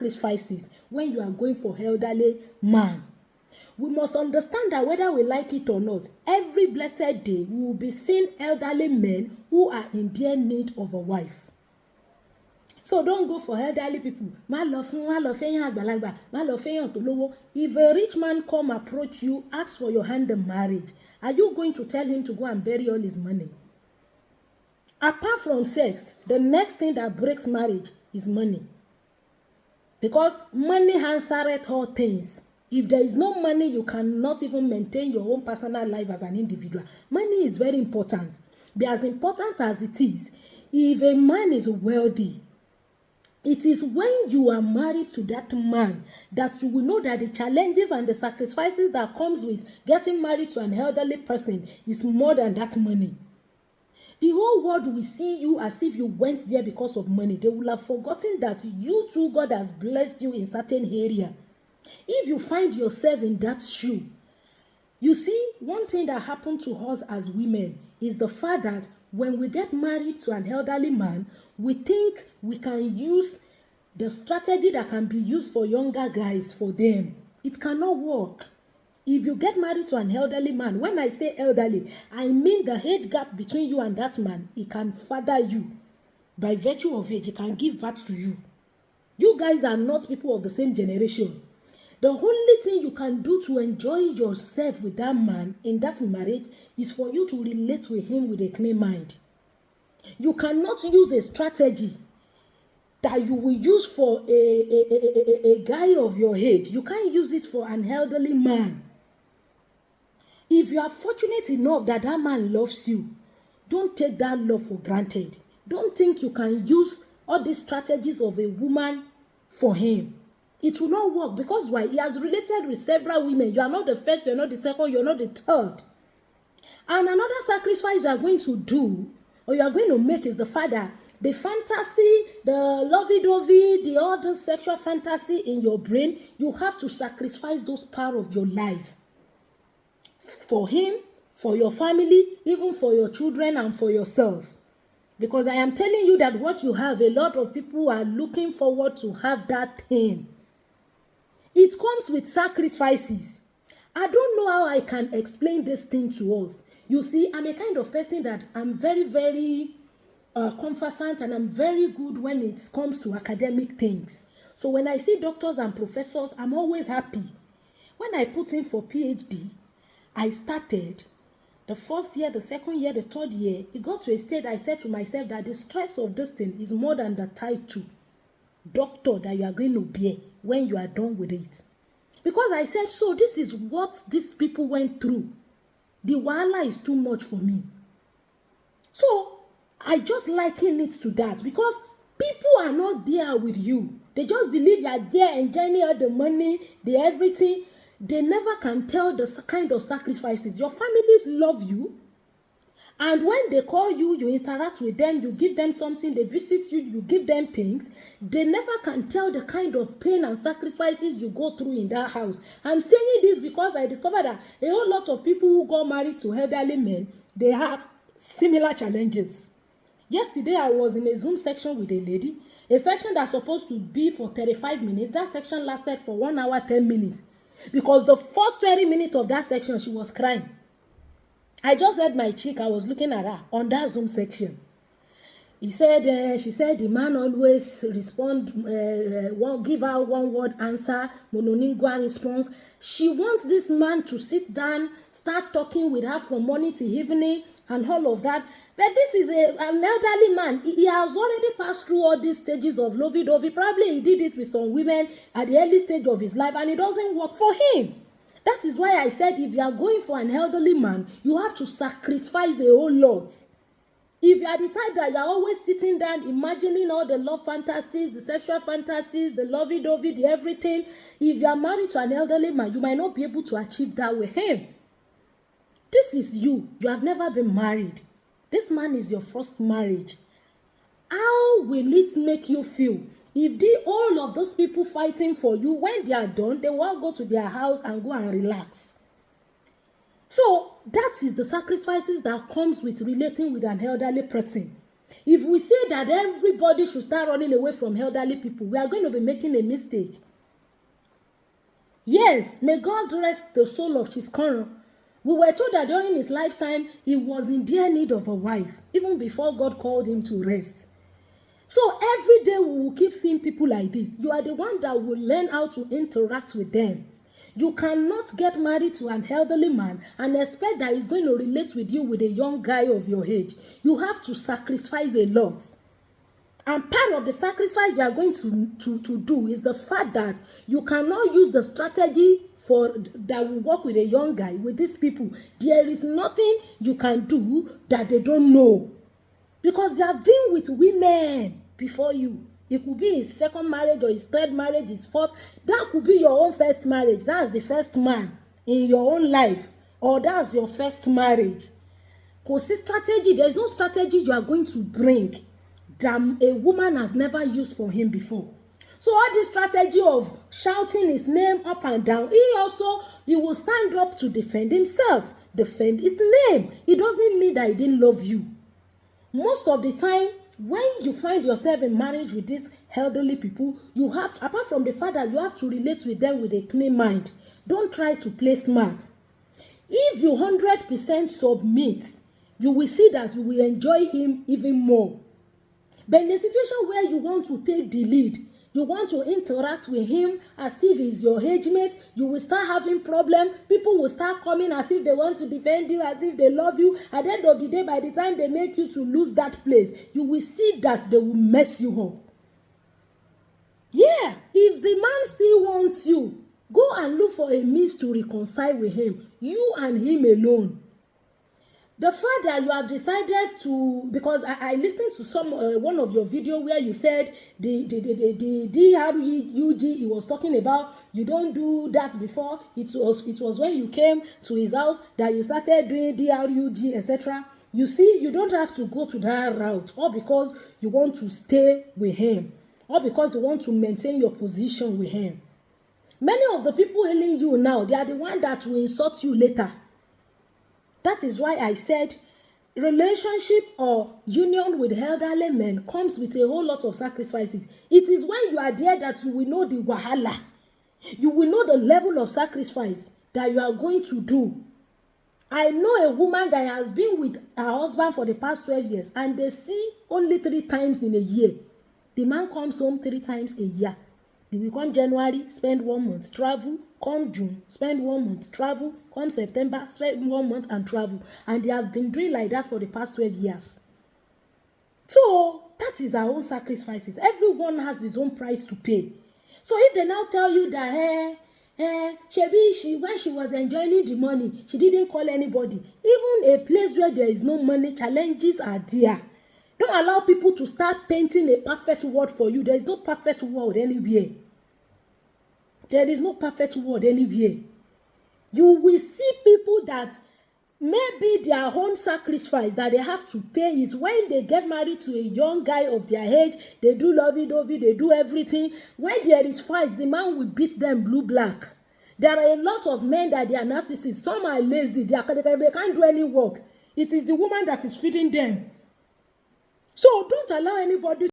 sacrifices when you are going for elderly man. We must understand that whether we like it or not, every blessed day we will be seeing elderly men who are in dear need of a wife. So don't go for elderly people. Má lọ fẹ́yàn àgbàlagbà, má lọ fẹ́yàn tó lówó. If a rich man come approach you, ask for your hand in marriage, are you going to tell him to go and bury all his money? Apart from sex, the next thing that breaks marriage is money. Because money answereth all things. If there is no money, you cannot even maintain your own personal life as an individual. Money is very important. Be as important as it is. If a man is wealthy, it is when you are married to that man that you will know that the challenges and the sacrifices that comes with getting married to an elderly person is more than that money. The whole world will see you as if you went there because of money. They will have forgotten that you too, God has blessed you in certain area. If you find yourself in that shoe, you see, one thing that happened to us as women is the fact that when we get married to an elderly man, we think we can use the strategy that can be used for younger guys for them. It cannot work. If you get married to an elderly man, when I say elderly, I mean the age gap between you and that man, he can father you. By virtue of age, he can give birth to you. You guys are not people of the same generation. The only thing you can do to enjoy yourself with that man in that marriage is for you to relate with him with a clear mind. You cannot use a strategy that you will use for a guy of your age. You can't use it for an elderly man. If you are fortunate enough that that man loves you, don't take that love for granted. Don't think you can use all these strategies of a woman for him. It will not work because why? He has related with several women. You are not the first, you are not the second, you are not the third. And another sacrifice you are going to do or you are going to make is the fact that the fantasy, the lovey-dovey, the other sexual fantasy in your brain, you have to sacrifice those parts of your life. For him, for your family, even for your children and for yourself. Because I am telling you that what you have, a lot of people are looking forward to have that thing. It comes with sacrifices. I don't know how I can explain this thing to us. You see, I'm a kind of person that I'm very, very conversant and I'm very good when it comes to academic things. So when I see doctors and professors, I'm always happy. When I put in for PhD, I started the first year, the second year, the third year. It got to a state I said to myself that the stress of this thing is more than the title doctor that you are going to be when you are done with it. Because I said, so this is what these people went through. The wahala is too much for me. So I just liken it to that because people are not there with you. They just believe you are there enjoying all the money, the everything. They never can tell the kind of sacrifices. Your families love you. And when they call you, you interact with them, you give them something, they visit you, you give them things. They never can tell the kind of pain and sacrifices you go through in that house. I'm saying this because I discovered that a whole lot of people who got married to elderly men, they have similar challenges. Yesterday, I was in a Zoom section with a lady, a section that's supposed to be for 35 minutes. That section lasted for 1 hour, 10 minutes. Because the first 20 minutes of that section, she was crying. I just had my cheek. I was looking at her on that Zoom section. She said the man always give her one word answer, monolingual response. She wants this man to sit down, start talking with her from morning to evening and all of that. But this is an elderly man. He has already passed through all these stages of lovey-dovey. Probably he did it with some women at the early stage of his life and it doesn't work for him. That is why I said if you are going for an elderly man, you have to sacrifice a whole lot. If you are the type that you are always sitting down, imagining all the love fantasies, the sexual fantasies, the lovey-dovey, the everything, if you are married to an elderly man, you might not be able to achieve that with him. This is you. You have never been married. This man is your first marriage. How will it make you feel? If all of those people fighting for you, when they are done, they will all go to their house and go and relax. So that is the sacrifices that comes with relating with an elderly person. If we say that everybody should start running away from elderly people, we are going to be making a mistake. Yes, may God rest the soul of Chief Conro. We were told that during his lifetime, he was in dire need of a wife, even before God called him to rest. So every day we will keep seeing people like this. You are the one that will learn how to interact with them. You cannot get married to an elderly man and expect that he's going to relate with you with a young guy of your age. You have to sacrifice a lot. And part of the sacrifice you are going to do is the fact that you cannot use the strategy that will work with a young guy, with these people. There is nothing you can do that they don't know. Because they have been with women before you. It could be his second marriage or his third marriage, his fourth. That could be your own first marriage. That's the first man in your own life. Or that's your first marriage. Because strategy, there's no strategy you are going to bring that a woman has never used for him before. So all this strategy of shouting his name up and down, he will stand up to defend himself, defend his name. It doesn't mean that he didn't love you. Most of the time, when you find yourself in marriage with these elderly people, you have to, apart from the fact that you have to relate with them with a clean mind. Don't try to play smart. If you 100% submit, you will see that you will enjoy him even more. But in a situation where you want to take the lead, you want to interact with him as if he's your age mate, you will start having problems. People will start coming as if they want to defend you, as if they love you. At the end of the day, by the time they make you to lose that place, you will see that they will mess you up. Yeah, if the man still wants you, go and look for a means to reconcile with him. You and him alone. The fact that you have decided to, because I listened to one of your video where you said the DRUG he was talking about, you don't do that before. It was when you came to his house that you started doing DRUG, etc. You see, you don't have to go to that route, or because you want to stay with him, or because you want to maintain your position with him. Many of the people hailing you now, they are the ones that will insult you later. That is why I said relationship or union with elderly men comes with a whole lot of sacrifices. It is when you are there that you will know the wahala. You will know the level of sacrifice that you are going to do. I know a woman that has been with her husband for the past 12 years and they see only 3 times in a year. The man comes home 3 times a year. He will come January, spend 1 month, travel. Come June, spend 1 month, travel. Come September, spend 1 month and travel. And they have been doing like that for the past 12 years. So that is our own sacrifices. Everyone has his own price to pay. So if they now tell you that when she was enjoying the money, she didn't call anybody. Even a place where there is no money, challenges are there. Don't allow people to start painting a perfect world for you. There is no perfect world anywhere. There is no perfect world anywhere. You will see people that maybe their own sacrifice that they have to pay is when they get married to a young guy of their age. They do lovey-dovey, they do everything. When there is fight, the man will beat them blue-black. There are a lot of men that they are narcissists. Some are lazy. They can't do any work. It is the woman that is feeding them. So don't allow anybody